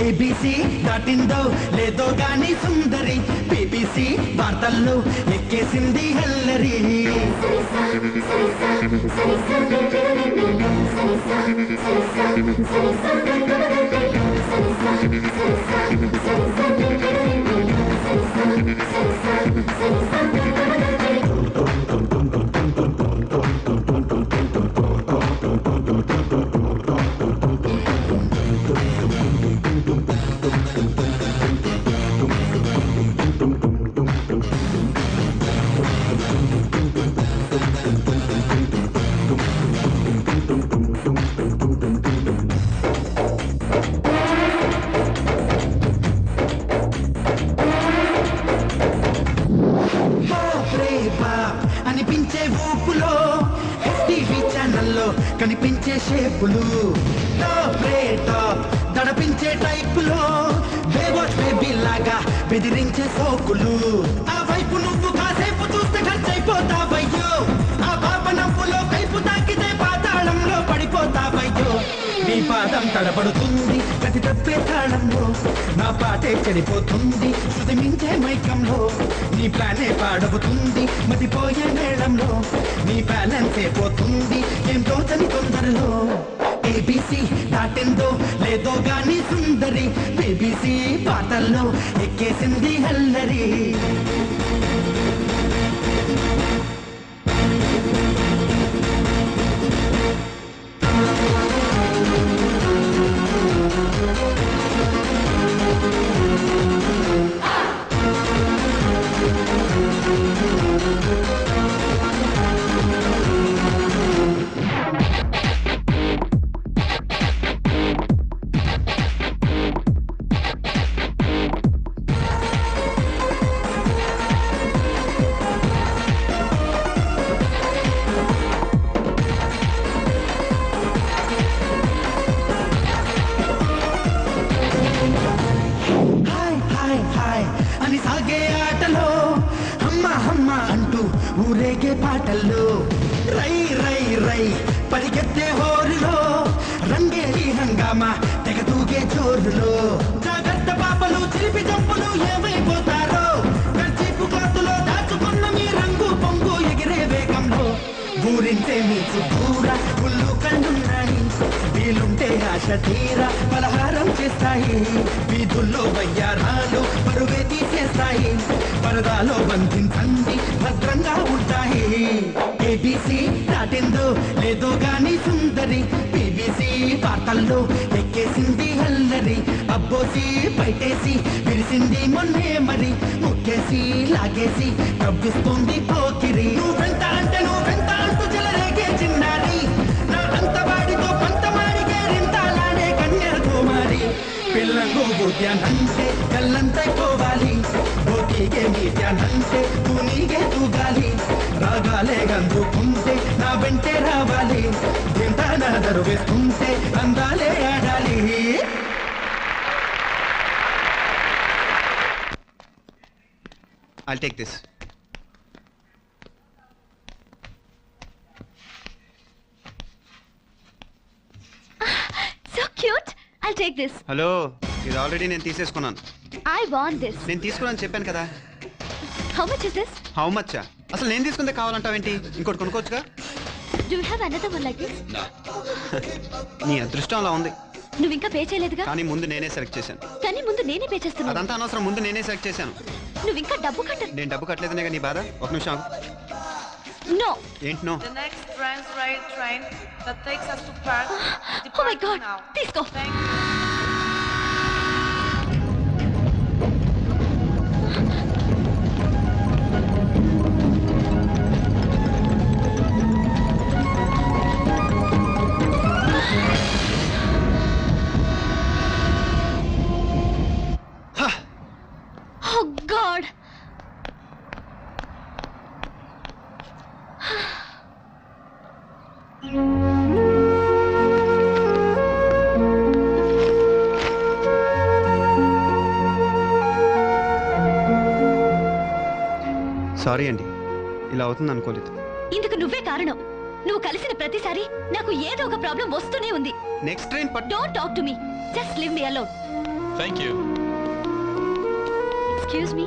ABC దాటిందో లేదో గాని సుందరి BBC వార్తల్లో ఎక్కేసింది హెల్లరి అనిపించే ఊపులో ఎస్టీవీ ఛానల్లో కనిపించే షేపులు టాప్ రే టాప్ దడపించే టైపులో బేవాచ్ బేబీ లాగా బెదిరించే సోకులు ఆ వైపు నువ్వు కాసేపు చూస్తే ఖర్చయిపోతావయ్యో ఆ పాప నవ్వులో కైపు తాకితే పాతాళంలో పడిపోతావయ్యో నీ పాదం తడబడుతుంది ప్రతి తప్పే తాళంలో నా పాటే చెడిపోతుంది శృతి మించే మైకంలో నీ ప్లానే పాడవుతుంది మతిపోయే మేళంలో నీ బ్యాలెన్సే పోతుంది ఏం తోచని తొందరలో ఏబిసి దాటిందో లేదో గాని సుందరి బీబీసీ పాటల్లో ఎక్కేసింది హల్లరి అని సాగే ఆటలో హమ్మ హమ్మ అంటూ ఊరేగే పాటల్లో రై రై రై పరిగెత్తే హోరులో రంగేలి హంగామా తెగ తూగే జోరులో జాగ్రత్త పాపలు చిలిపి జంపులు ఏమైపోతారో కర్చీపు క్లాతులో దాచుకున్న మీ రంగు పొంగు ఎగిరే వేగంలో ఊరింటే మీ చుట్టూరా పుల్లు కళ్ళున్నాయి వీలుంటే ఆశ తీరా పలహారం చేస్తాయి వీధుల్లో వయ్యారాలు పరువే తీసేస్తాయి పరదాలో బంధించండి భద్రంగా ఉంటాయి ఏబిసి దాటిందో లేదో గాని సుందరి బీబీసీ వార్తల్లో ఎక్కేసింది హల్లరి అబ్బోసి బయటేసి విరిసింది మొన్నే మరి ముక్కేసి లాగేసి కవ్విస్తుంది పోకిరి నువ్వెంత అంటే నువ్వెంత అంటూ చెలరేగే చిన్నారి నా అంత వాడితో పంతమాడిగే రింతాలాడే కన్యా కుమారి పిల్లంగు బూట్యానంటే కళ్ళంతైపోవాలి బోటిగే మీట్యానంటే తూనీగే తూగాలి రాగాలే గందుకుంటే నా వెంటే రావాలి దింటాన దరువేస్తుంటే అందాలే ఆడాలి I'll take this. So cute. I'll take this. Hello ఇది ఆల్రెడీ నేను తీసేసుకున్నాను. I want this. నేను తీసుకున్నాను చెప్పాను కదా. How much is this? How much? అసలు నేను తీసుకుందే కావాలంటావేంటి? ఇంకోటి కొనుక్కోవచ్చుగా. Do you have another one like this? నీ అదృష్టం అలా ఉంది. నువ్వు ఇంకా పే చేయలేదుగా. కానీ ముందు నేనే సెలెక్ట్ చేశాను. కానీ ముందు నేనే పే చేస్తున్నాను. అదంతా అనవసరం, ముందు నేనే సెలెక్ట్ చేశాను. నువ్వు ఇంకా డబ్బు కట్ట. నేను డబ్బు కట్టలేదనే నీ బాధ. ఒక నిమిషం. No. ఏంటి no? The next Transrail train that takes us to Perth Oh my God. now. తీసుకో. Thank you. Oh God. Sorry అండి, ఇలా అవుతుంది అనుకోలేదు. ఇందుకు నువ్వే కారణం. నువ్వు కలిసిన ప్రతిసారి నాకు ఏదో ఒక ప్రాబ్లం వస్తూనే ఉంది. Next train Don't talk to me. Just leave me alone. Thank you. Excuse me.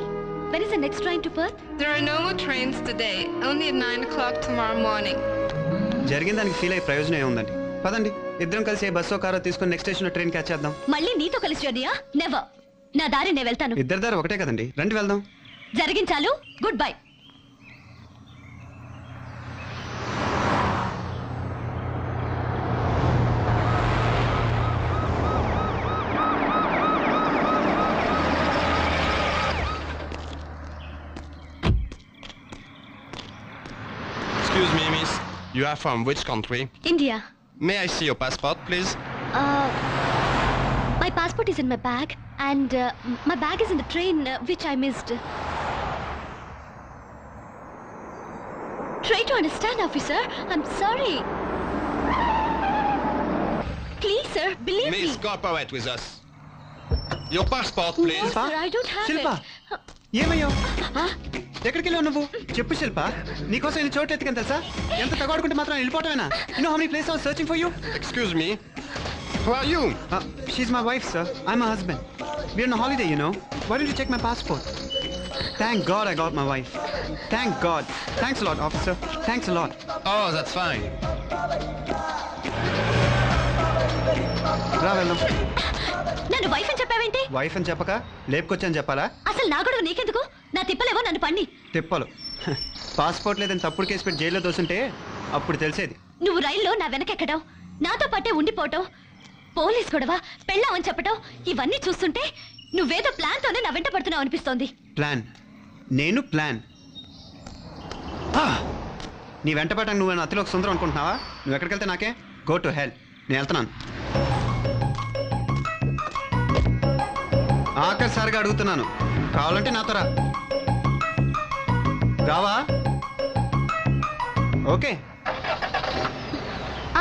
When is the next train to Perth? There are no more trains today, only at 9 o'clock tomorrow morning. జరిగిన దానికి feel అయ్యే ప్రయోజనం ఏముందండి? పదండి, ఇద్దరం కలిసి బస్సో కారో తీసుకొని next station train catch చేద్దాం. మళ్ళీ నీతో కలిసి జర్నీయా? నెవర్. నా దారి నేను వెళ్తాను. ఇద్దరి దారి ఒకటే కదండి, రండి వెళ్దాం. జరిగించాలు. Goodbye. Excuse me, miss. You are from which country? India. May I see your passport, please? My passport is in my bag and my bag is in the train which I missed. Try to understand, officer. I'm sorry. Please, sir, believe me. Miss, cooperate with us. Your passport, No, please. sir, I don't have Shilpa, it. ఏమయ్యో? ఎక్కడికి వెళ్ళావు నువ్వు? చెప్పు శిల్ప, నీకోసం నేను చోటు ఎత్తుకని తెలుసా? ఎంత తగవాడుకుంటే మాత్రం వెళ్ళిపోవటమేనా? You know how many places I was searching for you? Excuse me. Who are you? She's my wife, sir. I'm her husband. We're on a holiday, you know. Why don't you check my passport? Thank God I got my wife. Thank God. Thanks a lot, officer. Thanks a lot. Oh, that's fine. రా వెళ్దాం. నన్ను wife అని చెప్పావేంటి? Wife అని చెప్పక లేపుకొచ్చని చెప్పాలా? అసలు నా గొడవ నీకెందుకు? నా తిప్పలేవో నన్ను పన్ని. తిప్పలు. పాస్పోర్ట్ లేదని తప్పుడు కేసు పెట్టి జైల్లో దోసుంటే అప్పుడు తెలిసేది. నువ్వు రైల్లో నా వెనకెక్కడం, నాతో పాటే ఉండిపోవటం, పోలీస్ గొడవ, పెళ్ళామని చెప్పటం, ఇవన్నీ చూస్తుంటే నువ్వేదో ప్లాన్ తోనే నా వెంట పడుతున్నావు అనిపిస్తోంది. ప్లాన్? నేను ప్లాన్? నీ వెంట పడటానికి నువ్వు అతిలోకి సుందరం అనుకుంటున్నావా? నువ్వు ఎక్కడికి వెళ్తే నాకే? Go to hell. నేను వెళ్తున్నాను. ఆఖరిసారిగా అడుగుతున్నాను, కావాలంటే నాతో రా. రావా? ఓకే.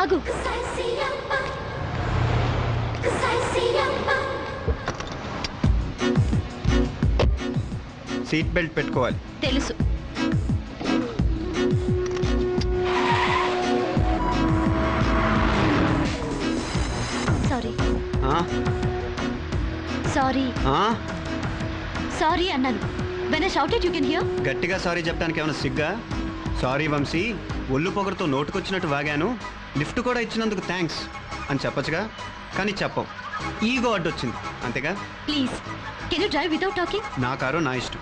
ఆగు. సీట్ బెల్ట్ పెట్టుకోవాలి. తెలుసు. సారీ. సారీ. సారీ అన్నాను. When I shouted, you can hear? గట్టిగా సారీ చెప్పడానికి ఏమైనా సిగ్గా? సారీ వంశీ, ఒళ్ళు పొగరుతో నోటుకొచ్చినట్టు వాగాను, లిఫ్ట్ కూడా ఇచ్చినందుకు థ్యాంక్స్ అని చెప్పొచ్చుగా, కానీ చెప్పవు. ఈగో అడ్డొచ్చింది అంతేగా? Please, can you drive without talking? నా కారు నా ఇష్టం.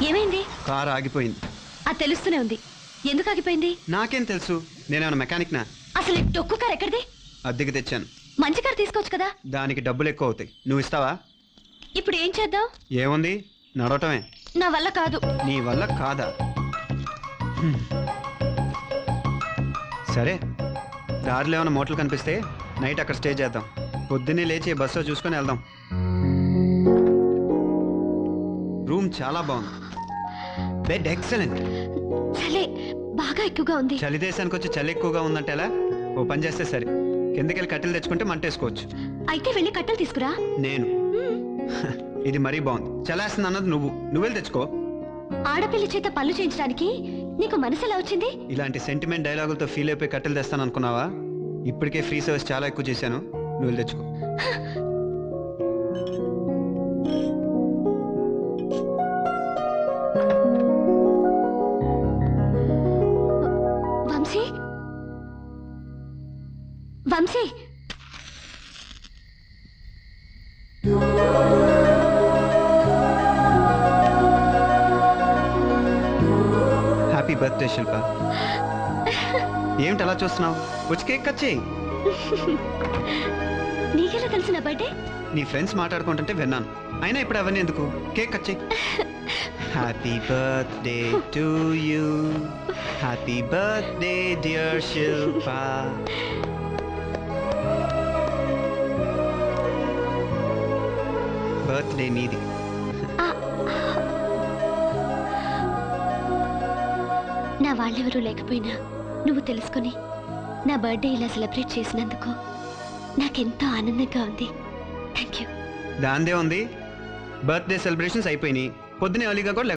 ఏమైంది? కారు ఆగిపోయింది. అది తెలుస్తూనే ఉంది. ఎందుకు ఆగిపోయింది? నాకేం తెలుసు? నేనేమైనా మెకానిక్ నా? అసలు ఈ డొక్కు కారు ఎక్కడిది? అద్దెకి తెచ్చాను. మంచి కారు తీసుకోవచ్చు కదా. దానికి డబ్బులు ఎక్కువ అవుతాయి. నువ్వు ఇస్తావా? ఇప్పుడు ఏం చేద్దాం? ఏముంది, నడవటమే. నా వల్ల కాదు. నీ వల్ల కాదా? సరే, దారిలో ఏమైనా మోటలు కనిపిస్తే నైట్ అక్కడ స్టే చేద్దాం. పొద్దున్నే లేచి బస్సు చూసుకొని వెళ్దాం. రూమ్ చాలా బాగుంది. Bed excellent. చలి బాగా ఎక్కువగా ఉంది. చలి దేశానికి వచ్చి చలి ఎక్కువగా ఉందంటే ఎలా? ఓ పని చేస్తే సరే, కిందకెళ్ళి కట్టెలు తెచ్చుకుంటే మంటేసుకోవచ్చు. అయితే వెళ్ళి కట్టెలు తీసుకురా. నేను ఇది మరీ బాగుంది. చలేస్తుంది అన్నది నువ్వు వెళ్ళి తెచ్చుకో. ఆడపిల్లి చేత పళ్ళు చేయించడానికి నీకు మనసు ఎలా వచ్చింది? ఇలాంటి సెంటిమెంట్ డైలాగులతో ఫీల్ అయిపోయి కట్టెలు తెస్తాను అనుకున్నావా? ఇప్పటికే ఫ్రీ సర్వీస్ చాలా ఎక్కువ చేశాను. నువ్వు వెళ్ళి తెచ్చుకో. వంశీ, వంశీ, హ్యాపీ బర్త్డే శిల్ప. ఏమిటి అలా చూస్తున్నావు? వచ్చి కేక్ కట్ చేయి. నీకెలా తెలిసిన బర్త్డే? నీ ఫ్రెండ్స్ మాట్లాడుకుంటుంటే విన్నాను. అయినా ఇప్పుడు అవన్నీ ఎందుకు? కేక్ కట్ చేయి. Happy birthday to you, happy birthday dear Shilpa. Birthday నీది. నా వాళ్ళెవరూ లేకపోయినా నువ్వు తెలుసుకొని నా బర్త్డే ఇలా సెలబ్రేట్ చేసినందుకు నాకెంతో ఆనందంగా ఉంది. Thank you. దాందే ఉంది, బర్త్డే సెలబ్రేషన్స్ అయిపోయినాయి, పొద్దునే ఎర్లీగా కూడా